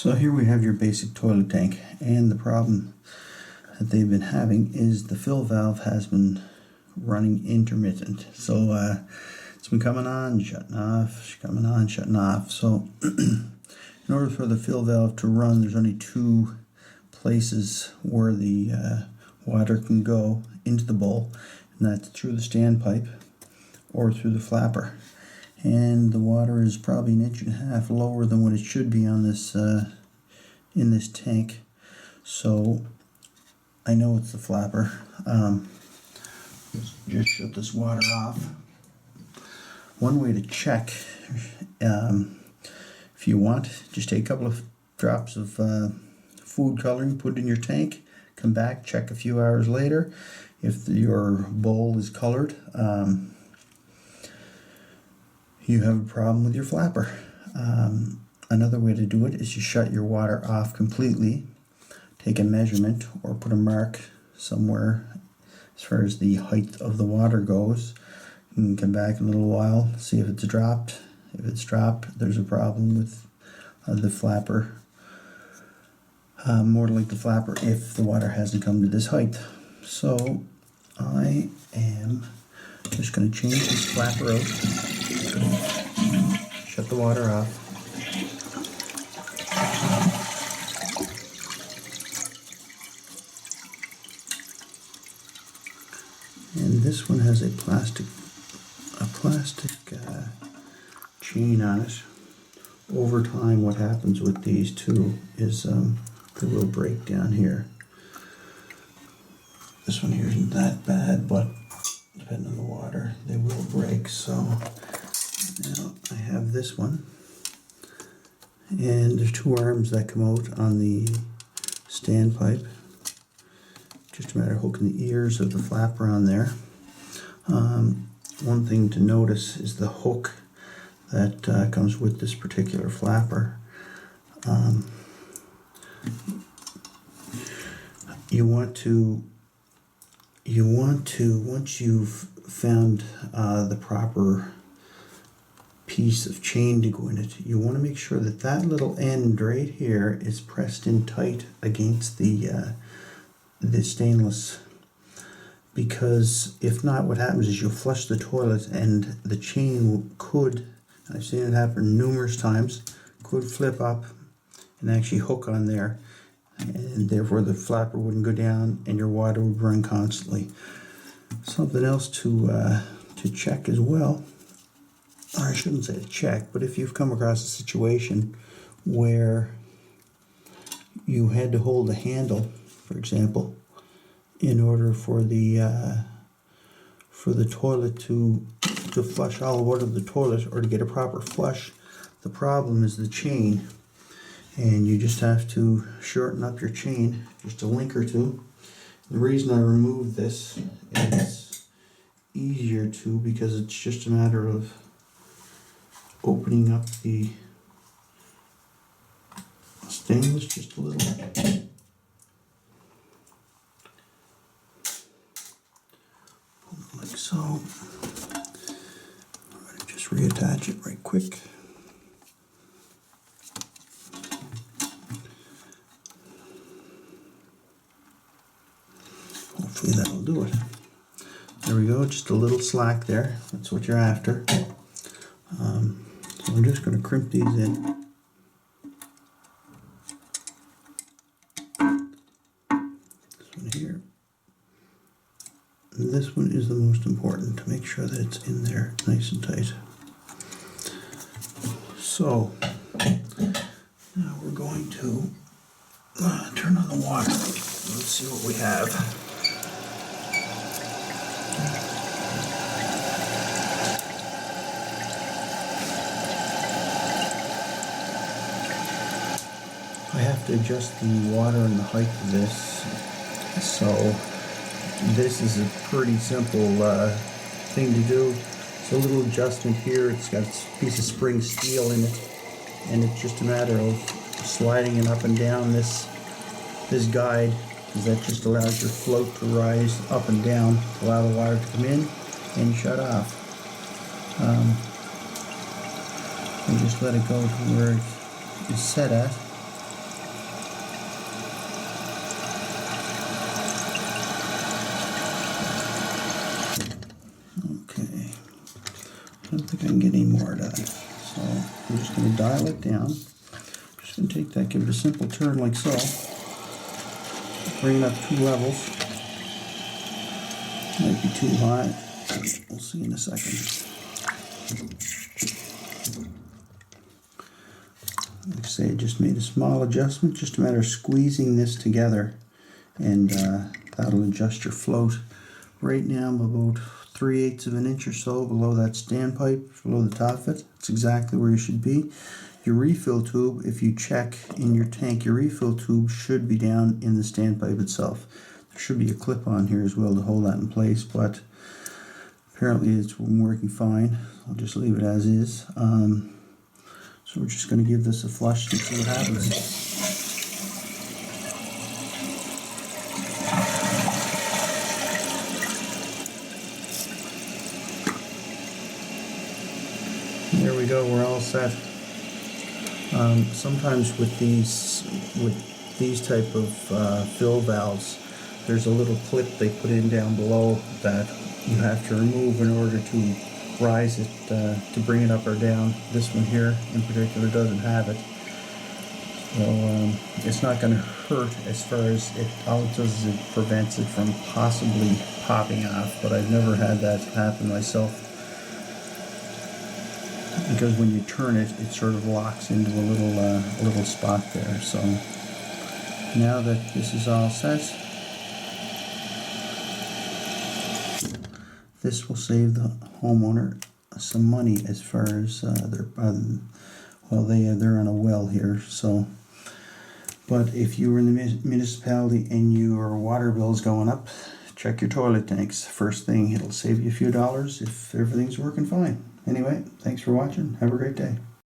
So here we have your basic toilet tank, and the problem that they've been having is the fill valve has been running intermittent. So it's been coming on, shutting off, coming on, shutting off. So in order for the fill valve to run, there's only two places where the water can go into the bowl, and that's through the standpipe or through the flapper. And the water is probably 1.5 inches lower than what it should be on this in this tank. So I know it's the flapper. Just shut this water off. One way to check, if you want, just take a couple of drops of food coloring, put it in your tank, come back, check a few hours later. If your bowl is colored, you have a problem with your flapper. Another way to do it is you shut your water off completely, take a measurement or put a mark somewhere as far as the height of the water goes. You can come back in a little while, see if it's dropped. If it's dropped, there's a problem with the flapper. More like the flapper if the water hasn't come to this height. So I am just going to change this flapper out, shut the water off. And this one has a plastic chain on it. Over time, what happens with these two is they will break down here. This one here isn't that bad, but depending on the water, they will break. So now I have this one, and there's two arms that come out on the standpipe. Just a matter of hooking the ears of the flapper on there. One thing to notice is the hook that comes with this particular flapper. You want to once you've found the proper piece of chain to go in it, you want to make sure that that little end right here is pressed in tight against the stainless, because if not, what happens is you'll flush the toilet and the chain could, I've seen it happen numerous times, could flip up and actually hook on there, and therefore the flapper wouldn't go down and your water would run constantly. Something else to check as well, or I shouldn't say to check, but if you've come across a situation where you had to hold a handle, for example, in order for the toilet to flush all the water of the toilet, or to get a proper flush, the problem is the chain, and you just have to shorten up your chain just a link or two. The reason I removed this is easier to, because it's just a matter of opening up the stainless just a little. Like so. I'm going to just reattach it right quick. Hopefully that'll do it. There we go, just a little slack there. That's what you're after. So I'm just going to crimp these in. This one here. And this one is the most important, to make sure that it's in there nice and tight. So now we're going to turn on the water. Let's see what we have. I have to adjust the water and the height of this, so this is a pretty simple thing to do. It's a little adjustment here. It's got a piece of spring steel in it, and it's just a matter of sliding it up and down this guide, because that just allows your float to rise up and down to allow the water to come in and shut off. And just let it go to where it is set at. going to dial it down. Just going to take that, give it a simple turn like so. Bring it up 2 levels. Might be too high. We'll see in a second. Like I say, I just made a small adjustment. Just a matter of squeezing this together, and that'll adjust your float. Right now I'm about 3/8 of an inch or so below that standpipe, below the top of it. It's exactly where you should be. Your refill tube, if you check in your tank, your refill tube should be down in the standpipe itself. There should be a clip on here as well to hold that in place, but apparently it's working fine. I'll just leave it as is. So we're just going to give this a flush and see what happens. There we go, we're all set. Sometimes with these type of fill valves, there's a little clip they put in down below that you have to remove in order to rise it, to bring it up or down. This one here in particular doesn't have it. So it's not going to hurt as far as it, all it does is it prevents it from possibly popping off, but I've never had that happen myself. Because when you turn it, it sort of locks into a little spot there. So now that this is all set, this will save the homeowner some money as far as they're on a well here. So, but if you were in the municipality and your water bill is going up, check your toilet tanks. First thing, it'll save you a few dollars if everything's working fine. Anyway, thanks for watching. Have a great day.